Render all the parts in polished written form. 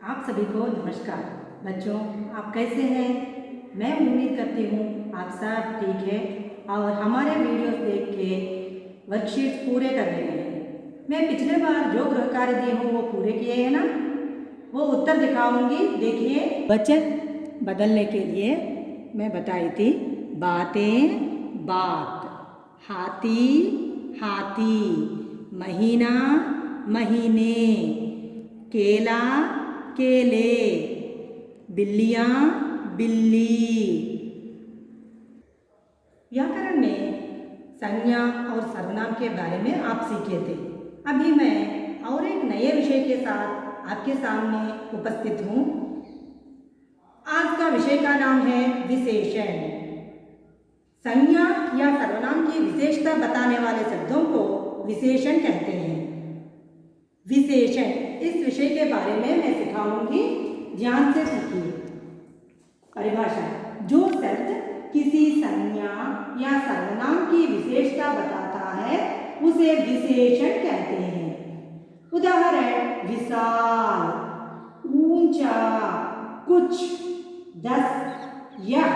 आप सभी को नमस्कार। बच्चों, आप कैसे हैं? मैं उम्मीद करती हूँ आप सब ठीक है और हमारे वीडियोस देख के वर्कशीट्स पूरे कर रहे हैं। मैं पिछले बार जो गृह कार्य दिए हूँ वो पूरे किए हैं ना, वो उत्तर दिखाऊंगी। देखिए, वचन बदलने के लिए मैं बताई थी। बातें बात, हाथी हाथी, महीना महीने, केला केले, बिल्लियाँ बिल्ली। व्याकरण में संज्ञा और सर्वनाम के बारे में आप सीखे थे। अभी मैं और एक नए विषय के साथ आपके सामने उपस्थित हूँ। आज का विषय का नाम है विशेषण। संज्ञा या सर्वनाम की विशेषता बताने वाले शब्दों को विशेषण कहते हैं। विशेषण, इस विषय के बारे में मैं सिखाऊंगी, ध्यान से सीखिए। परिभाषा: जो शब्द किसी संज्ञा या सर्वनाम की विशेषता बताता है उसे विशेषण कहते हैं। उदाहरण: विशाल, ऊंचा, कुछ, 10, यह,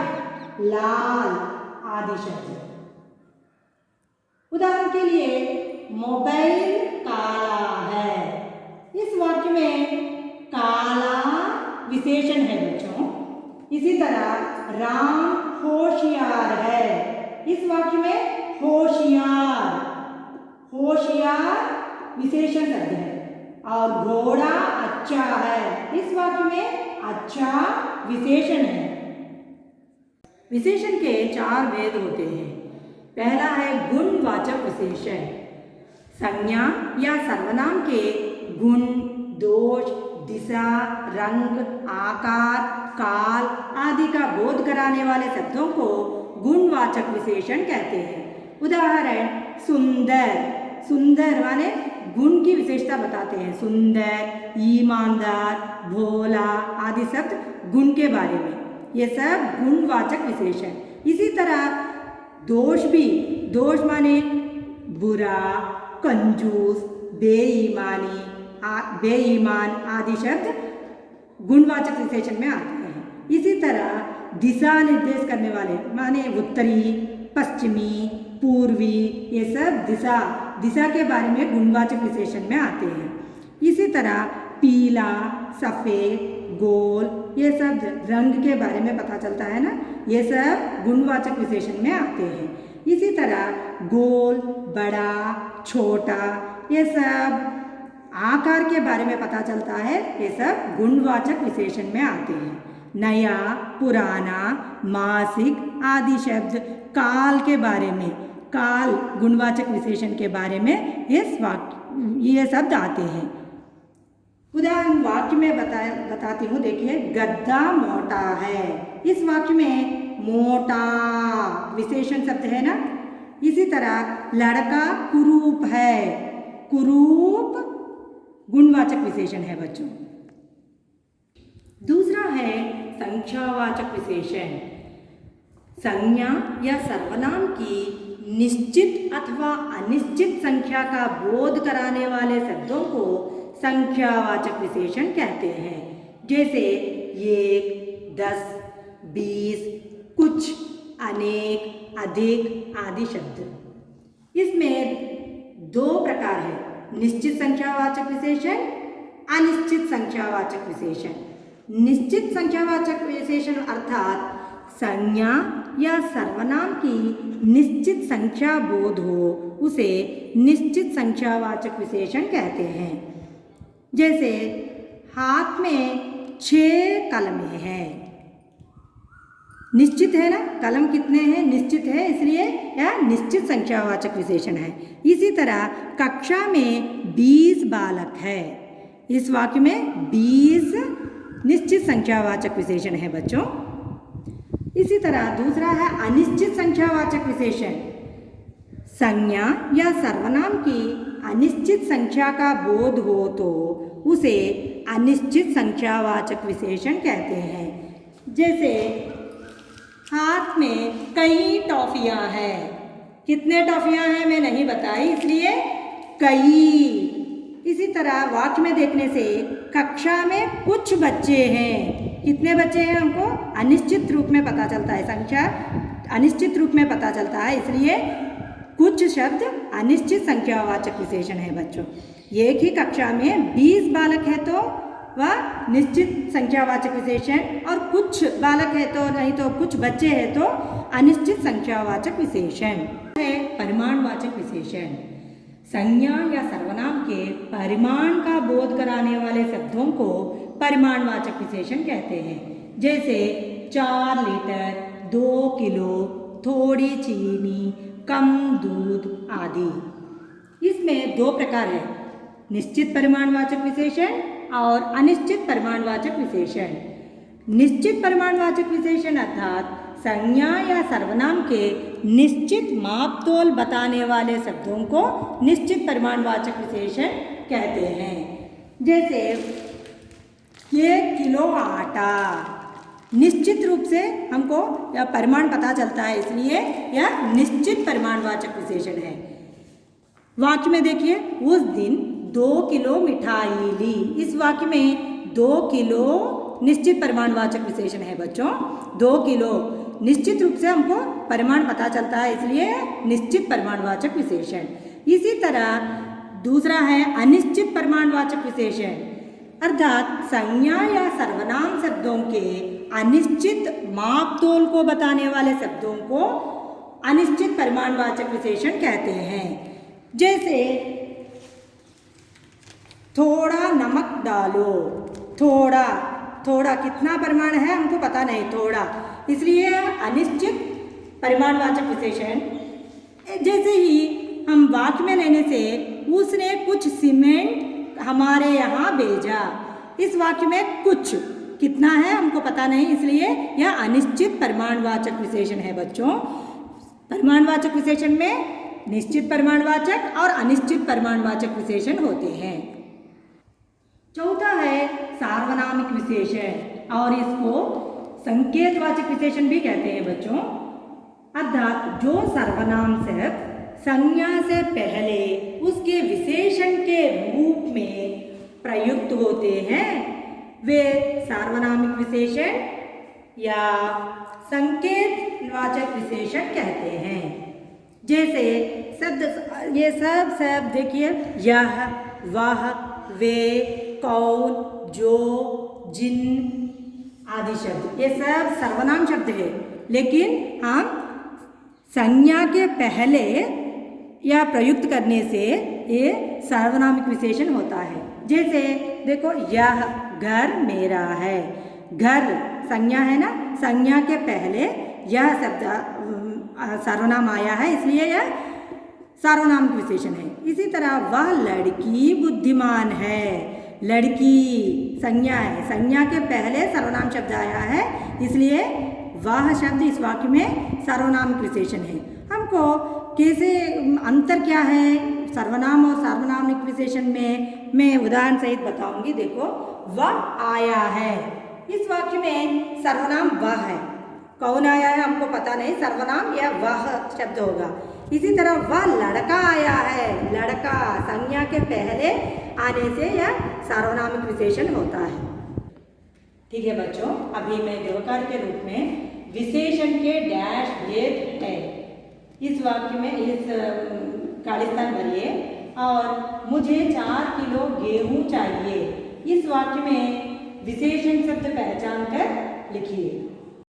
लाल आदि शब्द। उदाहरण के लिए, मोबाइल काला है। इस वाक्य में काला विशेषण है बच्चों। इसी तरह राम होशियार है। इस वाक्य में होशियार, होशियार विशेषण शब्द है। और घोड़ा अच्छा है। इस वाक्य में अच्छा विशेषण है। विशेषण के 4 भेद होते हैं। पहला है गुणवाचक विशेषण। संज्ञा या सर्वनाम के गुण, दोष, दिशा, रंग, आकार, काल आदि का बोध कराने वाले शब्दों को गुणवाचक विशेषण कहते हैं। उदाहरण: सुंदर, सुंदर माने गुण की विशेषता बताते हैं। सुंदर, ईमानदार, भोला आदि शब्द गुण के बारे में, ये सब गुणवाचक विशेषण। इसी तरह दोष भी, दोष माने बुरा, कंजूस, बेईमानी, बेईमान आदि शब्द गुणवाचक विशेषण में आते हैं। इसी तरह दिशा निर्देश करने वाले माने उत्तरी, पश्चिमी, पूर्वी, ये सब दिशा, दिशा के बारे में गुणवाचक विशेषण में आते हैं। इसी तरह पीला, सफ़ेद, गोल, ये सब रंग के बारे में पता चलता है ना, ये सब गुणवाचक विशेषण में आते हैं। इसी तरह गोल, बड़ा, छोटा, ये सब आकार के बारे में पता चलता है, ये सब गुणवाचक विशेषण में आते हैं। नया, पुराना, मासिक आदि शब्द काल के बारे में, काल गुणवाचक विशेषण के बारे में ये शब्द आते हैं। उदाहरण वाक्य में बताती हूँ। देखिए, गद्दा मोटा है। इस वाक्य में मोटा विशेषण शब्द है ना। इसी तरह लड़का कुरूप है। कुरूप गुणवाचक विशेषण है बच्चों। दूसरा है संख्यावाचक विशेषण। संज्ञा या सर्वनाम की निश्चित अथवा अनिश्चित संख्या का बोध कराने वाले शब्दों को संख्यावाचक विशेषण कहते हैं। जैसे 1, 10, 20, कुछ, अनेक, अधिक आदि शब्द। इसमें 2 प्रकार है: निश्चित संख्यावाचक विशेषण, अनिश्चित संख्यावाचक विशेषण। निश्चित संख्यावाचक विशेषण अर्थात संज्ञा या सर्वनाम की निश्चित संख्या बोध हो, उसे निश्चित संख्यावाचक विशेषण कहते हैं। जैसे हाथ में 6 कलमें हैं। निश्चित है ना, कलम कितने हैं, निश्चित है, इसलिए यह निश्चित संख्यावाचक विशेषण है। इसी तरह कक्षा में 20 बालक है। इस वाक्य में 20 निश्चित संख्यावाचक विशेषण है बच्चों। इसी तरह दूसरा है अनिश्चित संख्यावाचक विशेषण। संज्ञा या सर्वनाम की अनिश्चित संख्या का बोध हो तो उसे अनिश्चित संख्यावाचक विशेषण कहते हैं। जैसे हाथ में कई टॉफियाँ हैं। कितने टॉफियाँ हैं मैं नहीं बताई, इसलिए कई। इसी तरह वाक्य में देखने से कक्षा में कुछ बच्चे हैं, कितने बच्चे हैं हमको अनिश्चित रूप में पता चलता है, संख्या अनिश्चित रूप में पता चलता है, इसलिए कुछ शब्द अनिश्चित संख्यावाचक विशेषण है बच्चों। एक ही कक्षा में 20 बालक है तो वह निश्चित संख्यावाचक विशेषण, और कुछ बालक है तो नहीं तो कुछ बच्चे हैं तो अनिश्चित संख्यावाचक विशेषण है। परिमाणवाचक विशेषण संज्ञा या सर्वनाम के परिमाण का बोध कराने वाले शब्दों को परिमाणवाचक विशेषण कहते हैं। जैसे 4 लीटर, 2 किलो, थोड़ी चीनी, कम दूध आदि। इसमें 2 प्रकार है, निश्चित परिमाणवाचक विशेषण और अनिश्चित परिमाणवाचक विशेषण। निश्चित परिमाणवाचक विशेषण अर्थात संज्ञा या सर्वनाम के निश्चित मापतोल बताने वाले शब्दों को निश्चित परिमाणवाचक विशेषण कहते हैं। जैसे 1 किलो आटा, निश्चित रूप से हमको यह परिमाण पता चलता है, इसलिए यह निश्चित परिमाणवाचक विशेषण है। वाक्य में देखिए, उस दिन 2 किलो मिठाई ली। इस वाक्य में 2 किलो निश्चित परिमाणवाचक विशेषण है बच्चों। 2 किलो निश्चित रूप से हमको परिमाण पता चलता है, इसलिए निश्चित परिमाणवाचक विशेषण। इसी तरह दूसरा है अनिश्चित परिमाणवाचक विशेषण, अर्थात संज्ञा या सर्वनाम शब्दों के अनिश्चित मापतोल को बताने वाले शब्दों को अनिश्चित परिमाणवाचक विशेषण कहते हैं। जैसे थोड़ा नमक डालो, थोड़ा, थोड़ा कितना परिमाण है हमको पता नहीं, थोड़ा, इसलिए अनिश्चित परिमाणवाचक विशेषण। जैसे ही हम वाक्य में लेने से उसने कुछ सीमेंट हमारे यहाँ भेजा, इस वाक्य में कुछ कितना है हमको पता नहीं, इसलिए यह अनिश्चित परिमाणवाचक विशेषण है बच्चों। परिमाणवाचक विशेषण में निश्चित परिमाणवाचक और अनिश्चित परिमाणवाचक विशेषण होते हैं। चौथा है सार्वनामिक विशेषण, और इसको संकेतवाचक विशेषण भी कहते हैं बच्चों। अर्थात जो सर्वनाम शब्द संज्ञा से पहले उसके विशेषण के रूप में प्रयुक्त होते हैं वे सार्वनामिक विशेषण या संकेतवाचक विशेषण कहते हैं। जैसे शब्द, ये सब शब्द देखिए, यह, वह, वे, कौन, जो, जिन आदि शब्द, ये सब सर्वनाम शब्द है, लेकिन हम संज्ञा के पहले या प्रयुक्त करने से ये सार्वनामिक विशेषण होता है। जैसे देखो, यह घर मेरा है, घर संज्ञा है ना, संज्ञा के पहले यह शब्द सर्वनाम आया है, इसलिए यह सार्वनामिक विशेषण है। इसी तरह वह लड़की बुद्धिमान है, लड़की संज्ञा है, संज्ञा के पहले सर्वनाम शब्द आया है, इसलिए वह शब्द इस वाक्य में सार्वनामिक विशेषण है। हमको कैसे अंतर क्या है सर्वनाम और सार्वनामिक विशेषण में, मैं उदाहरण सहित बताऊंगी। देखो, वह आया है, इस वाक्य में सर्वनाम वह है, कौन आया है हमको पता नहीं, सर्वनाम या वह शब्द होगा। इसी तरह वह लड़का आया है, लड़का संज्ञा के पहले आने से यह सार्वनामिक विशेषण होता है। ठीक है बच्चों, अभी मैं व्यवकार के रूप में विशेषण के डैश भेद है इस वाक्य में इस खालिस्तान भरिए, और मुझे 4 किलो गेहूं चाहिए, इस वाक्य में विशेषण शब्द पहचान कर लिखिए।